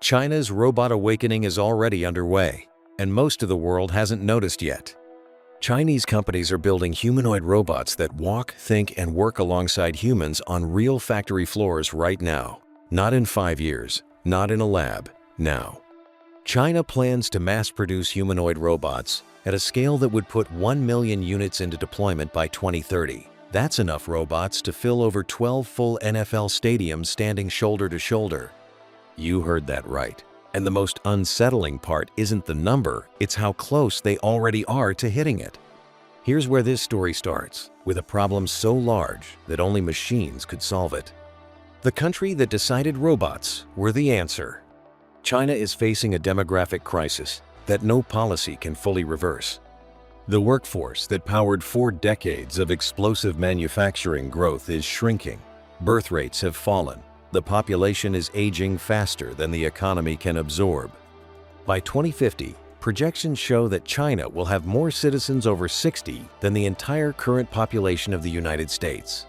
China's robot awakening is already underway, and most of the world hasn't noticed yet. Chinese companies are building humanoid robots that walk, think, and work alongside humans on real factory floors right now. Not in 5 years, not in a lab, now. China plans to mass-produce humanoid robots at a scale that would put 1 million units into deployment by 2030. That's enough robots to fill over 12 full NFL stadiums standing shoulder to shoulder. You heard that right. And the most unsettling part isn't the number, it's how close they already are to hitting it. Here's where this story starts, with a problem so large that only machines could solve it. The country that decided robots were the answer. China is facing a demographic crisis that no policy can fully reverse. The workforce that powered 4 decades of explosive manufacturing growth is shrinking. Birth rates have fallen. The population is aging faster than the economy can absorb. By 2050, projections show that China will have more citizens over 60 than the entire current population of the United States.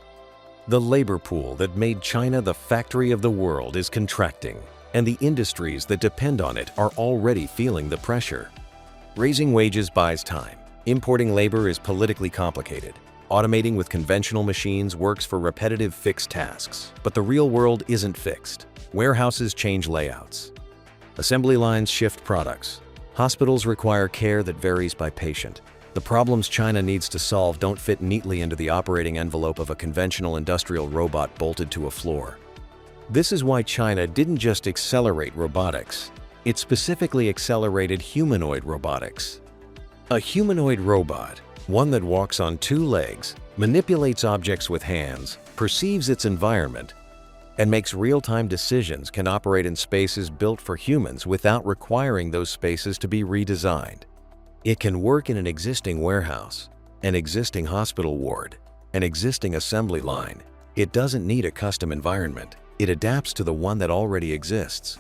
The labor pool that made China the factory of the world is contracting, and the industries that depend on it are already feeling the pressure. Raising wages buys time. Importing labor is politically complicated. Automating with conventional machines works for repetitive fixed tasks, but the real world isn't fixed. Warehouses change layouts. Assembly lines shift products. Hospitals require care that varies by patient. The problems China needs to solve don't fit neatly into the operating envelope of a conventional industrial robot bolted to a floor. This is why China didn't just accelerate robotics. It specifically accelerated humanoid robotics. A humanoid robot, one that walks on 2 legs, manipulates objects with hands, perceives its environment, and makes real-time decisions, can operate in spaces built for humans without requiring those spaces to be redesigned. It can work in an existing warehouse, an existing hospital ward, an existing assembly line. It doesn't need a custom environment. It adapts to the one that already exists.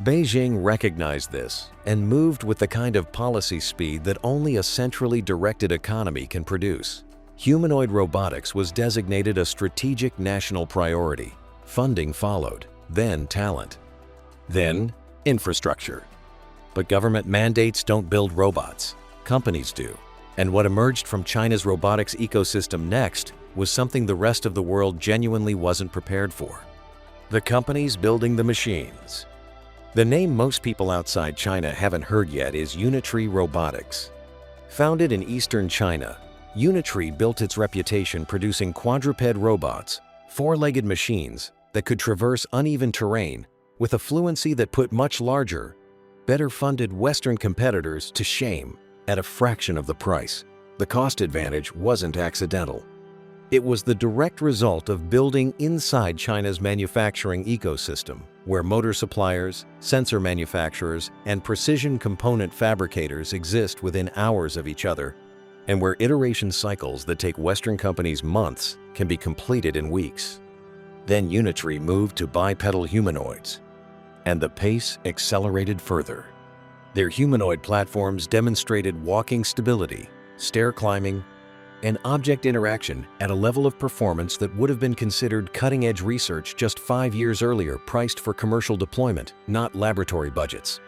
Beijing recognized this and moved with the kind of policy speed that only a centrally directed economy can produce. Humanoid robotics was designated a strategic national priority. Funding followed, then talent, then infrastructure. But government mandates don't build robots, companies do. And what emerged from China's robotics ecosystem next was something the rest of the world genuinely wasn't prepared for. The companies building the machines. The name most people outside China haven't heard yet is Unitree Robotics. Founded in eastern China, Unitree built its reputation producing quadruped robots, 4-legged machines that could traverse uneven terrain with a fluency that put much larger, better-funded Western competitors to shame at a fraction of the price. The cost advantage wasn't accidental. It was the direct result of building inside China's manufacturing ecosystem, where motor suppliers, sensor manufacturers, and precision component fabricators exist within hours of each other, and where iteration cycles that take Western companies months can be completed in weeks. Then Unitree moved to bipedal humanoids, and the pace accelerated further. Their humanoid platforms demonstrated walking stability, stair climbing, and object interaction at a level of performance that would have been considered cutting-edge research just 5 years earlier, priced for commercial deployment, not laboratory budgets.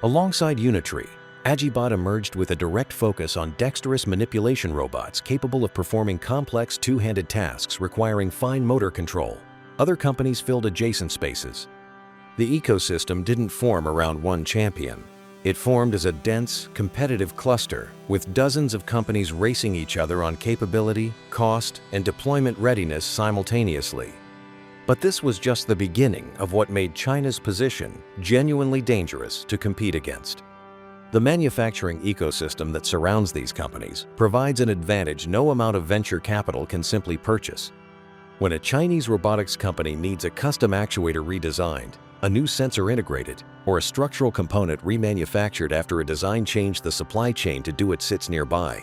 Alongside Unitree, AgiBot emerged with a direct focus on dexterous manipulation robots capable of performing complex 2-handed tasks requiring fine motor control. Other companies filled adjacent spaces. The ecosystem didn't form around one champion. It formed as a dense, competitive cluster, with dozens of companies racing each other on capability, cost, and deployment readiness simultaneously. But this was just the beginning of what made China's position genuinely dangerous to compete against. The manufacturing ecosystem that surrounds these companies provides an advantage no amount of venture capital can simply purchase. When a Chinese robotics company needs a custom actuator redesigned, a new sensor integrated, or a structural component remanufactured after a design changed the supply chain to do it sits nearby,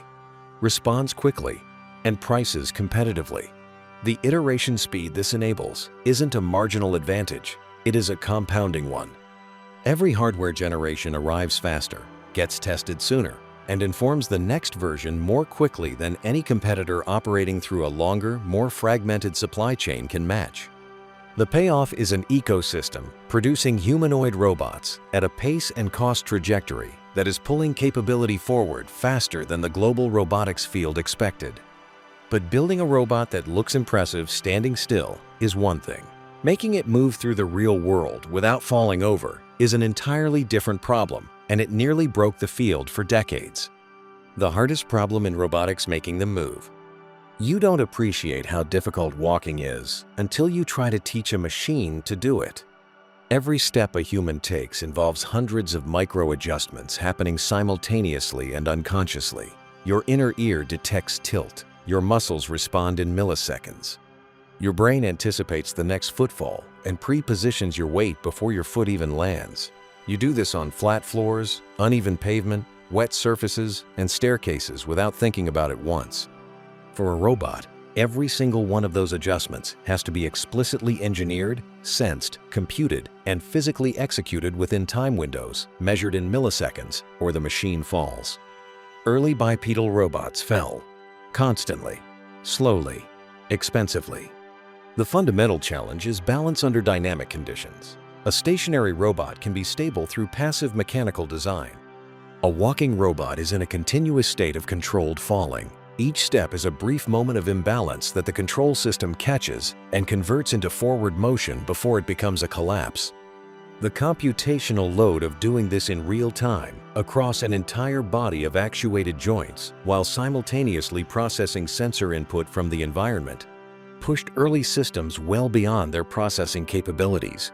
responds quickly, and prices competitively. The iteration speed this enables isn't a marginal advantage, it is a compounding one. Every hardware generation arrives faster, gets tested sooner, and informs the next version more quickly than any competitor operating through a longer, more fragmented supply chain can match. The payoff is an ecosystem producing humanoid robots at a pace and cost trajectory that is pulling capability forward faster than the global robotics field expected. But building a robot that looks impressive standing still is one thing. Making it move through the real world without falling over is an entirely different problem, and it nearly broke the field for decades. The hardest problem in robotics: making them move. You don't appreciate how difficult walking is until you try to teach a machine to do it. Every step a human takes involves hundreds of micro adjustments happening simultaneously and unconsciously. Your inner ear detects tilt. Your muscles respond in milliseconds. Your brain anticipates the next footfall and pre-positions your weight before your foot even lands. You do this on flat floors, uneven pavement, wet surfaces, and staircases without thinking about it once. For a robot, every single one of those adjustments has to be explicitly engineered, sensed, computed, and physically executed within time windows measured in milliseconds, or the machine falls. Early bipedal robots fell constantly, slowly, expensively. The fundamental challenge is balance under dynamic conditions. A stationary robot can be stable through passive mechanical design. A walking robot is in a continuous state of controlled falling. Each step is a brief moment of imbalance that the control system catches and converts into forward motion before it becomes a collapse. The computational load of doing this in real time across an entire body of actuated joints while simultaneously processing sensor input from the environment pushed early systems well beyond their processing capabilities.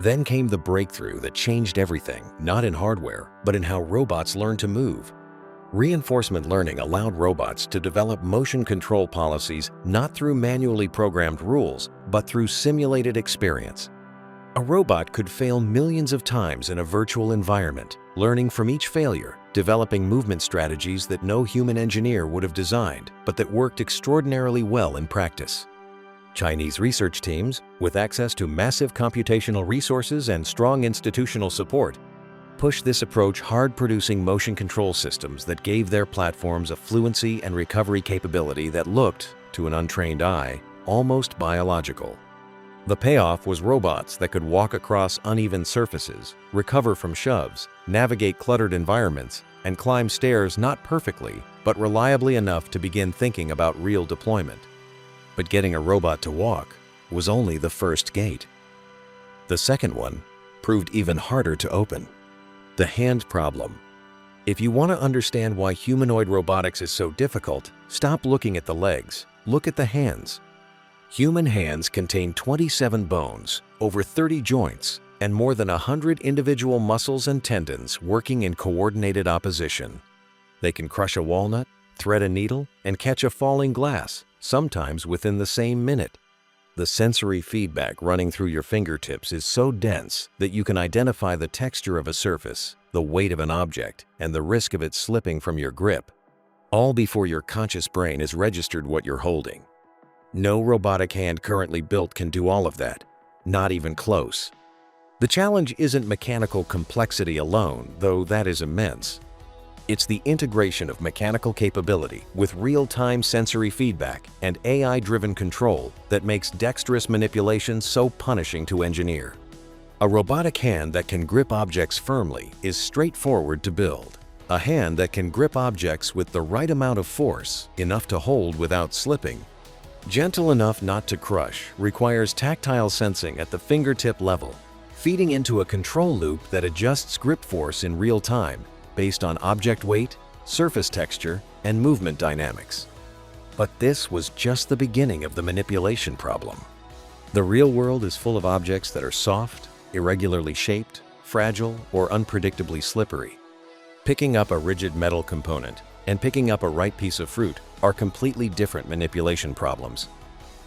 Then came the breakthrough that changed everything, not in hardware, but in how robots learn to move. Reinforcement learning allowed robots to develop motion control policies not through manually programmed rules, but through simulated experience. A robot could fail millions of times in a virtual environment, learning from each failure, developing movement strategies that no human engineer would have designed, but that worked extraordinarily well in practice. Chinese research teams, with access to massive computational resources and strong institutional support, pushed this approach hard, producing motion control systems that gave their platforms a fluency and recovery capability that looked, to an untrained eye, almost biological. The payoff was robots that could walk across uneven surfaces, recover from shoves, navigate cluttered environments, and climb stairs not perfectly, but reliably enough to begin thinking about real deployment. But getting a robot to walk was only the first gate. The second one proved even harder to open: the hand problem. If you want to understand why humanoid robotics is so difficult, stop looking at the legs, look at the hands. Human hands contain 27 bones, over 30 joints, and more than 100 individual muscles and tendons working in coordinated opposition. They can crush a walnut, thread a needle, and catch a falling glass, sometimes within the same minute. The sensory feedback running through your fingertips is so dense that you can identify the texture of a surface, the weight of an object, and the risk of it slipping from your grip, all before your conscious brain has registered what you're holding. No robotic hand currently built can do all of that, not even close. The challenge isn't mechanical complexity alone, though that is immense. It's the integration of mechanical capability with real-time sensory feedback and AI-driven control that makes dexterous manipulation so punishing to engineer. A robotic hand that can grip objects firmly is straightforward to build. A hand that can grip objects with the right amount of force, enough to hold without slipping, gentle enough not to crush, requires tactile sensing at the fingertip level, feeding into a control loop that adjusts grip force in real time based on object weight, surface texture, and movement dynamics. But this was just the beginning of the manipulation problem. The real world is full of objects that are soft, irregularly shaped, fragile, or unpredictably slippery. Picking up a rigid metal component and picking up a ripe piece of fruit are completely different manipulation problems.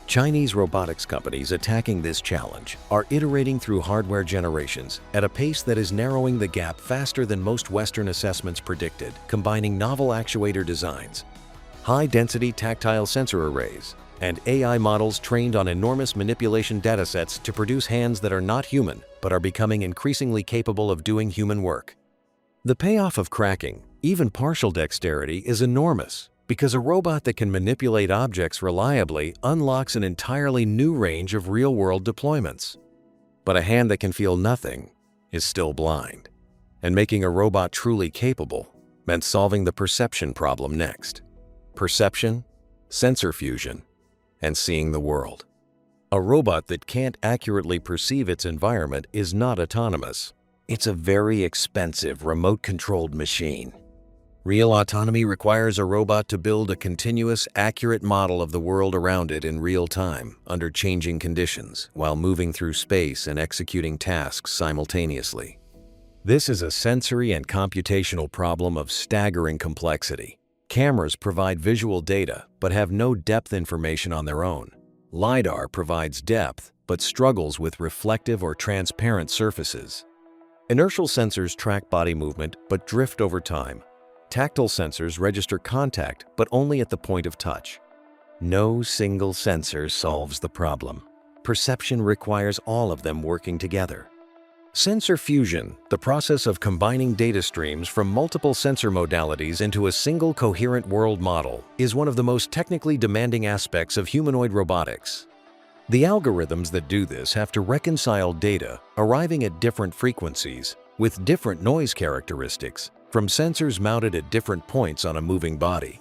Chinese robotics companies attacking this challenge are iterating through hardware generations at a pace that is narrowing the gap faster than most Western assessments predicted, combining novel actuator designs, high-density tactile sensor arrays, and AI models trained on enormous manipulation datasets to produce hands that are not human but are becoming increasingly capable of doing human work. The payoff of cracking even partial dexterity is enormous, Because a robot that can manipulate objects reliably unlocks an entirely new range of real-world deployments. But a hand that can feel nothing is still blind. And making a robot truly capable meant solving the perception problem next. Perception, sensor fusion, and seeing the world. A robot that can't accurately perceive its environment is not autonomous. It's a very expensive, remote-controlled machine. Real autonomy requires a robot to build a continuous, accurate model of the world around it in real time, under changing conditions, while moving through space and executing tasks simultaneously. This is a sensory and computational problem of staggering complexity. Cameras provide visual data, but have no depth information on their own. LiDAR provides depth, but struggles with reflective or transparent surfaces. Inertial sensors track body movement, but drift over time. Tactile sensors register contact, but only at the point of touch. No single sensor solves the problem. Perception requires all of them working together. Sensor fusion, the process of combining data streams from multiple sensor modalities into a single coherent world model, is one of the most technically demanding aspects of humanoid robotics. The algorithms that do this have to reconcile data arriving at different frequencies with different noise characteristics from sensors mounted at different points on a moving body.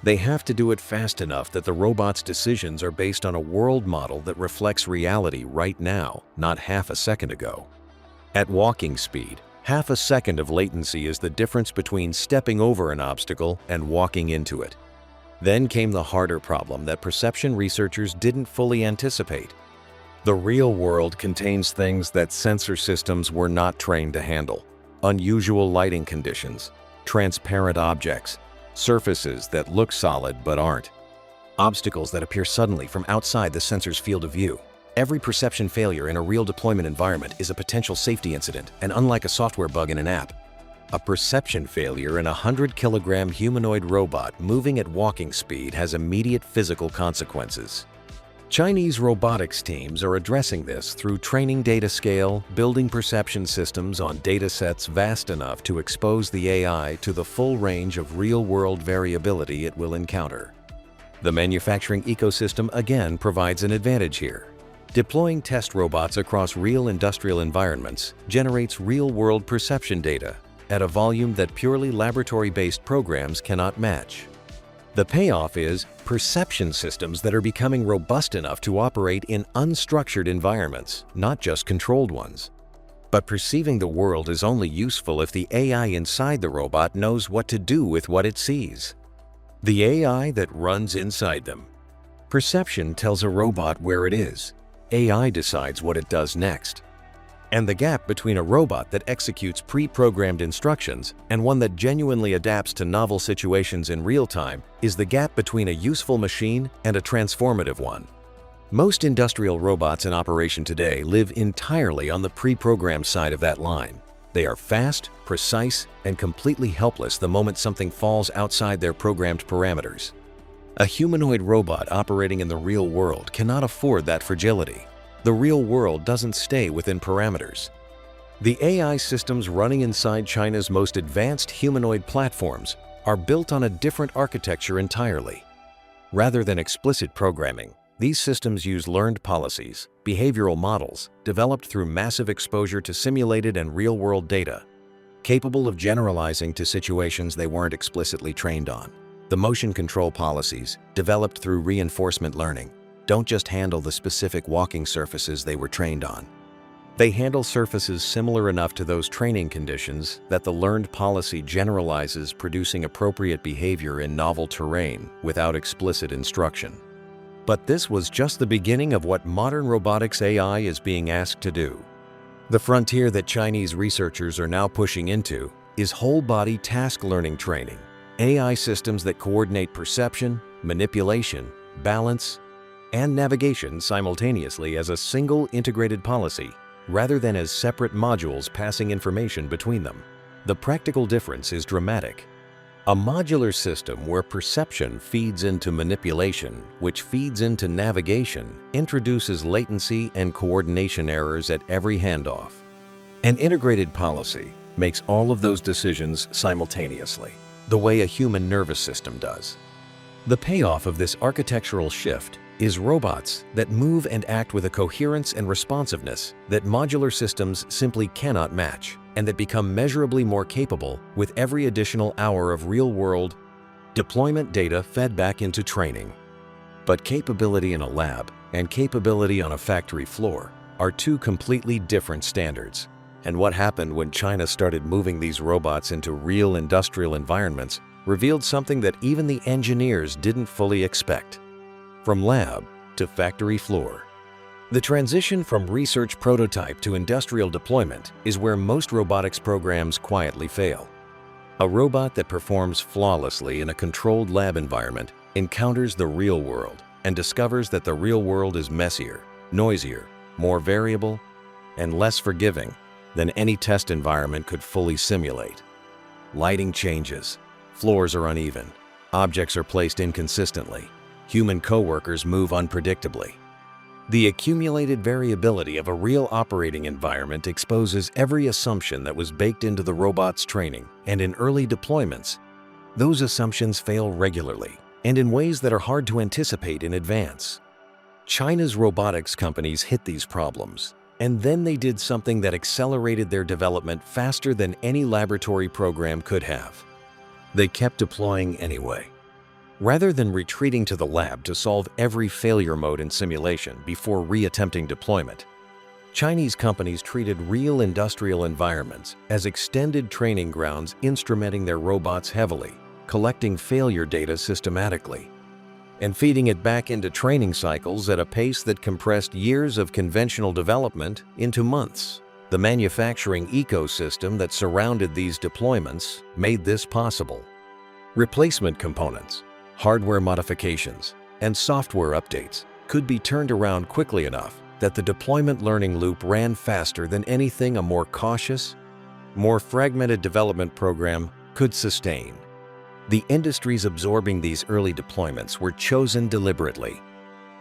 They have to do it fast enough that the robot's decisions are based on a world model that reflects reality right now, not half a second ago. At walking speed, half a second of latency is the difference between stepping over an obstacle and walking into it. Then came the harder problem that perception researchers didn't fully anticipate. The real world contains things that sensor systems were not trained to handle. Unusual lighting conditions, transparent objects, surfaces that look solid but aren't, obstacles that appear suddenly from outside the sensor's field of view. Every perception failure in a real deployment environment is a potential safety incident, and unlike a software bug in an app, a perception failure in a 100-kilogram humanoid robot moving at walking speed has immediate physical consequences. Chinese robotics teams are addressing this through training data scale, building perception systems on datasets vast enough to expose the AI to the full range of real-world variability it will encounter. The manufacturing ecosystem again provides an advantage here. Deploying test robots across real industrial environments generates real-world perception data at a volume that purely laboratory-based programs cannot match. The payoff is perception systems that are becoming robust enough to operate in unstructured environments, not just controlled ones. But perceiving the world is only useful if the AI inside the robot knows what to do with what it sees. The AI that runs inside them. Perception tells a robot where it is. AI decides what it does next. And the gap between a robot that executes pre-programmed instructions and one that genuinely adapts to novel situations in real time is the gap between a useful machine and a transformative one. Most industrial robots in operation today live entirely on the pre-programmed side of that line. They are fast, precise, and completely helpless the moment something falls outside their programmed parameters. A humanoid robot operating in the real world cannot afford that fragility. The real world doesn't stay within parameters. The AI systems running inside China's most advanced humanoid platforms are built on a different architecture entirely. Rather than explicit programming, these systems use learned policies, behavioral models, developed through massive exposure to simulated and real-world data, capable of generalizing to situations they weren't explicitly trained on. The motion control policies, developed through reinforcement learning, don't just handle the specific walking surfaces they were trained on. They handle surfaces similar enough to those training conditions that the learned policy generalizes, producing appropriate behavior in novel terrain without explicit instruction. But this was just the beginning of what modern robotics AI is being asked to do. The frontier that Chinese researchers are now pushing into is whole-body task learning training, AI systems that coordinate perception, manipulation, balance, and navigation simultaneously as a single integrated policy, rather than as separate modules passing information between them. The practical difference is dramatic. A modular system where perception feeds into manipulation, which feeds into navigation, introduces latency and coordination errors at every handoff. An integrated policy makes all of those decisions simultaneously, the way a human nervous system does. The payoff of this architectural shift is robots that move and act with a coherence and responsiveness that modular systems simply cannot match, and that become measurably more capable with every additional hour of real-world deployment data fed back into training. But capability in a lab and capability on a factory floor are two completely different standards. And what happened when China started moving these robots into real industrial environments revealed something that even the engineers didn't fully expect. From lab to factory floor. The transition from research prototype to industrial deployment is where most robotics programs quietly fail. A robot that performs flawlessly in a controlled lab environment encounters the real world and discovers that the real world is messier, noisier, more variable, and less forgiving than any test environment could fully simulate. Lighting changes, floors are uneven, objects are placed inconsistently, human coworkers move unpredictably. The accumulated variability of a real operating environment exposes every assumption that was baked into the robot's training, and in early deployments, those assumptions fail regularly and in ways that are hard to anticipate in advance. China's robotics companies hit these problems, and then they did something that accelerated their development faster than any laboratory program could have. They kept deploying anyway. Rather than retreating to the lab to solve every failure mode in simulation before re-attempting deployment, Chinese companies treated real industrial environments as extended training grounds, instrumenting their robots heavily, collecting failure data systematically, and feeding it back into training cycles at a pace that compressed years of conventional development into months. The manufacturing ecosystem that surrounded these deployments made this possible. Replacement components, hardware modifications, and software updates could be turned around quickly enough that the deployment learning loop ran faster than anything a more cautious, more fragmented development program could sustain. The industries absorbing these early deployments were chosen deliberately.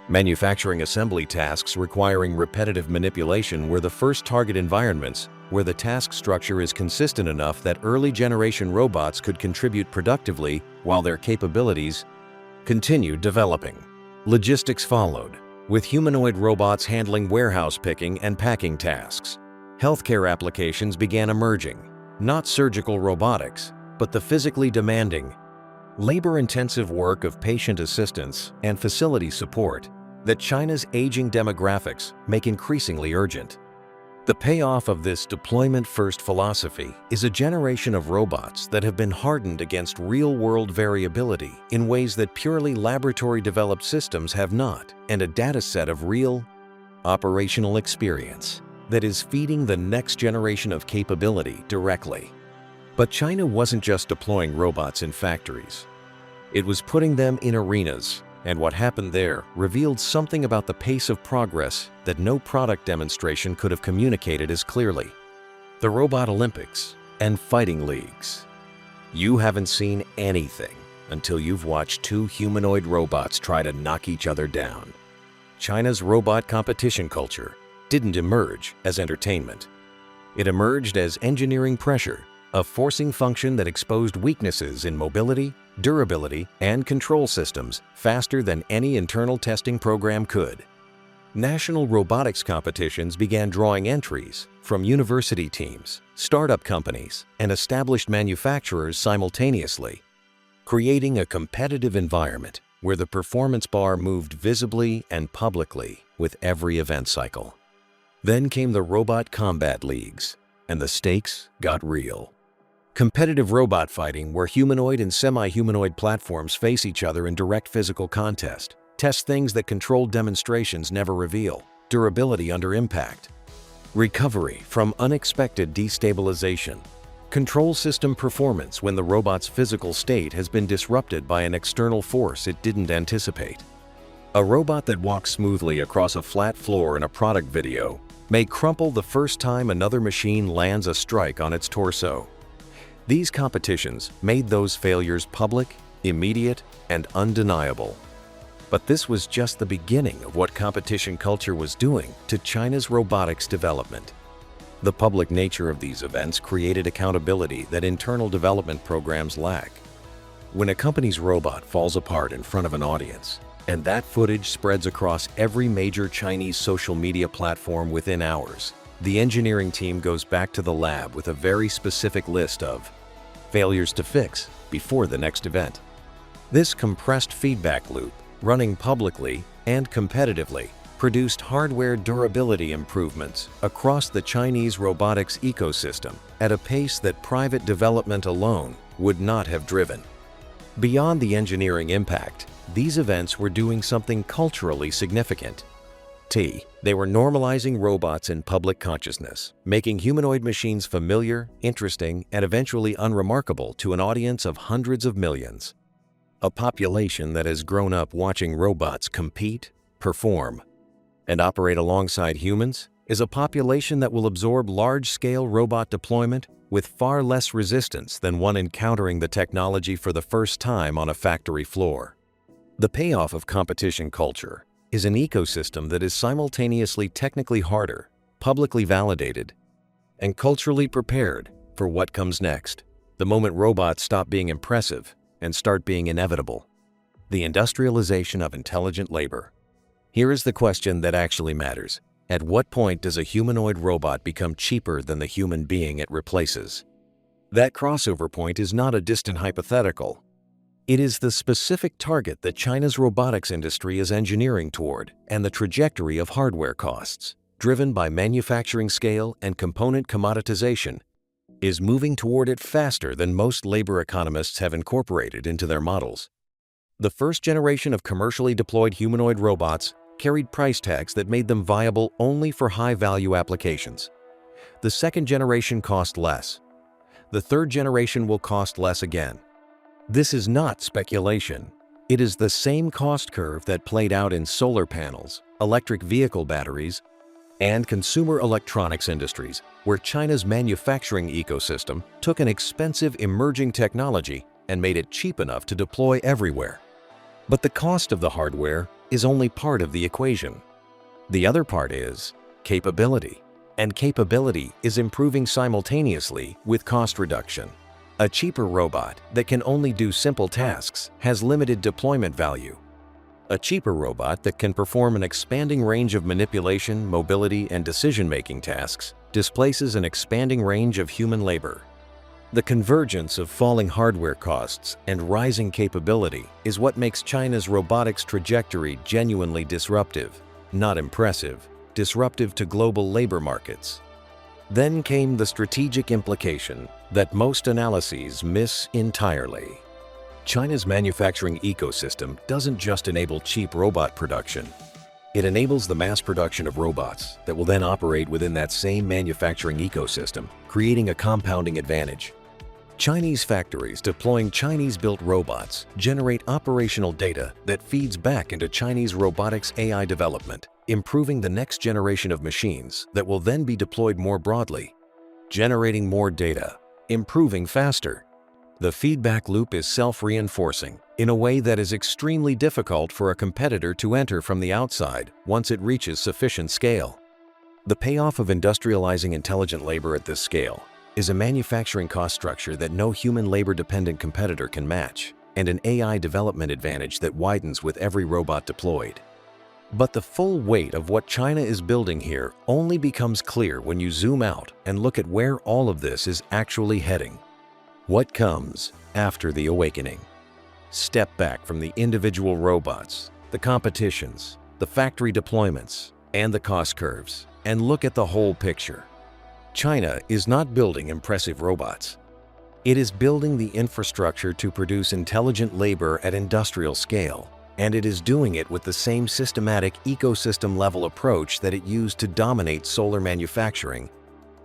Manufacturing assembly tasks requiring repetitive manipulation were the first target environments where the task structure is consistent enough that early generation robots could contribute productively while their capabilities continued developing. Logistics followed, with humanoid robots handling warehouse picking and packing tasks. Healthcare applications began emerging, not surgical robotics, but the physically demanding, labor-intensive work of patient assistance and facility support that China's aging demographics make increasingly urgent. The payoff of this deployment-first philosophy is a generation of robots that have been hardened against real-world variability in ways that purely laboratory-developed systems have not, and a dataset of real, operational experience that is feeding the next generation of capability directly. But China wasn't just deploying robots in factories. It was putting them in arenas, and what happened there revealed something about the pace of progress that no product demonstration could have communicated as clearly. The Robot Olympics and fighting leagues. You haven't seen anything until you've watched two humanoid robots try to knock each other down. China's robot competition culture didn't emerge as entertainment. It emerged as engineering pressure, a forcing function that exposed weaknesses in mobility, durability, and control systems faster than any internal testing program could. National robotics competitions began drawing entries from university teams, startup companies, and established manufacturers simultaneously, creating a competitive environment where the performance bar moved visibly and publicly with every event cycle. Then came the robot combat leagues, and the stakes got real. Competitive robot fighting where humanoid and semi-humanoid platforms face each other in direct physical contest, test things that controlled demonstrations never reveal, durability under impact, recovery from unexpected destabilization, control system performance when the robot's physical state has been disrupted by an external force it didn't anticipate. A robot that walks smoothly across a flat floor in a product video may crumple the first time another machine lands a strike on its torso. These competitions made those failures public, immediate, and undeniable. But this was just the beginning of what competition culture was doing to China's robotics development. The public nature of these events created accountability that internal development programs lack. When a company's robot falls apart in front of an audience, and that footage spreads across every major Chinese social media platform within hours, the engineering team goes back to the lab with a very specific list of failures to fix before the next event. This compressed feedback loop, running publicly and competitively, produced hardware durability improvements across the Chinese robotics ecosystem at a pace that private development alone would not have driven. Beyond the engineering impact, these events were doing something culturally significant. They were normalizing robots in public consciousness, making humanoid machines familiar, interesting, and eventually unremarkable to an audience of hundreds of millions. A population that has grown up watching robots compete, perform, and operate alongside humans is a population that will absorb large-scale robot deployment with far less resistance than one encountering the technology for the first time on a factory floor. The payoff of competition culture is an ecosystem that is simultaneously technically harder, publicly validated, and culturally prepared for what comes next, the moment robots stop being impressive and start being inevitable. The industrialization of intelligent labor. Here is the question that actually matters. At what point does a humanoid robot become cheaper than the human being it replaces? That crossover point is not a distant hypothetical. It is the specific target that China's robotics industry is engineering toward, and the trajectory of hardware costs, driven by manufacturing scale and component commoditization, is moving toward it faster than most labor economists have incorporated into their models. The first generation of commercially deployed humanoid robots carried price tags that made them viable only for high-value applications. The second generation cost less. The third generation will cost less again. This is not speculation. It is the same cost curve that played out in solar panels, electric vehicle batteries, and consumer electronics industries, where China's manufacturing ecosystem took an expensive emerging technology and made it cheap enough to deploy everywhere. But the cost of the hardware is only part of the equation. The other part is capability, and capability is improving simultaneously with cost reduction. A cheaper robot that can only do simple tasks has limited deployment value. A cheaper robot that can perform an expanding range of manipulation, mobility, and decision-making tasks displaces an expanding range of human labor. The convergence of falling hardware costs and rising capability is what makes China's robotics trajectory genuinely disruptive, not impressive, disruptive to global labor markets. Then came the strategic implication that most analyses miss entirely. China's manufacturing ecosystem doesn't just enable cheap robot production. It enables the mass production of robots that will then operate within that same manufacturing ecosystem, creating a compounding advantage. Chinese factories deploying Chinese-built robots generate operational data that feeds back into Chinese robotics AI development, improving the next generation of machines that will then be deployed more broadly, generating more data, improving faster. The feedback loop is self-reinforcing in a way that is extremely difficult for a competitor to enter from the outside once it reaches sufficient scale. The payoff of industrializing intelligent labor at this scale is a manufacturing cost structure that no human labor-dependent competitor can match, and an AI development advantage that widens with every robot deployed. But the full weight of what China is building here only becomes clear when you zoom out and look at where all of this is actually heading. What comes after the awakening? Step back from the individual robots, the competitions, the factory deployments, and the cost curves, and look at the whole picture. China is not building impressive robots. It is building the infrastructure to produce intelligent labor at industrial scale, and it is doing it with the same systematic ecosystem-level approach that it used to dominate solar manufacturing,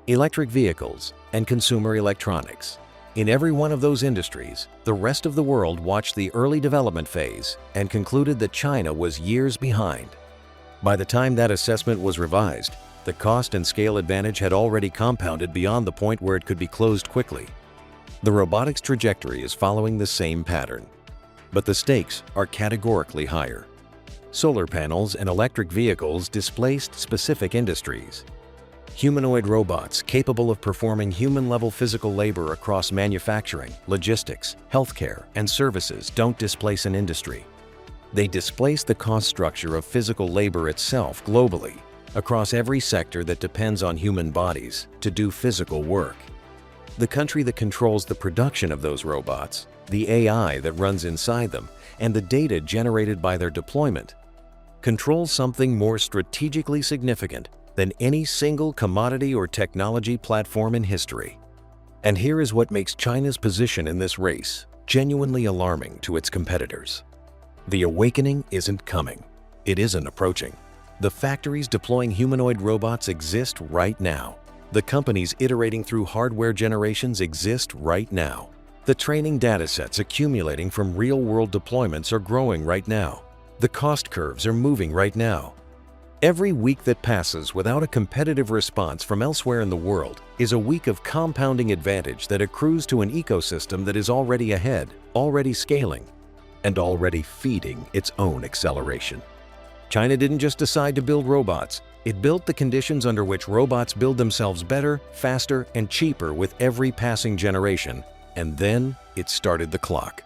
electric vehicles, and consumer electronics. In every one of those industries, the rest of the world watched the early development phase and concluded that China was years behind. By the time that assessment was revised, the cost and scale advantage had already compounded beyond the point where it could be closed quickly. The robotics trajectory is following the same pattern, but the stakes are categorically higher. Solar panels and electric vehicles displaced specific industries. Humanoid robots capable of performing human-level physical labor across manufacturing, logistics, healthcare, and services don't displace an industry. They displace the cost structure of physical labor itself globally, across every sector that depends on human bodies to do physical work. The country that controls the production of those robots, the AI that runs inside them, and the data generated by their deployment, controls something more strategically significant than any single commodity or technology platform in history. And here is what makes China's position in this race genuinely alarming to its competitors. The awakening isn't coming. It isn't approaching. The factories deploying humanoid robots exist right now. The companies iterating through hardware generations exist right now. The training datasets accumulating from real-world deployments are growing right now. The cost curves are moving right now. Every week that passes without a competitive response from elsewhere in the world is a week of compounding advantage that accrues to an ecosystem that is already ahead, already scaling, and already feeding its own acceleration. China didn't just decide to build robots. It built the conditions under which robots build themselves better, faster, and cheaper with every passing generation, and then it started the clock.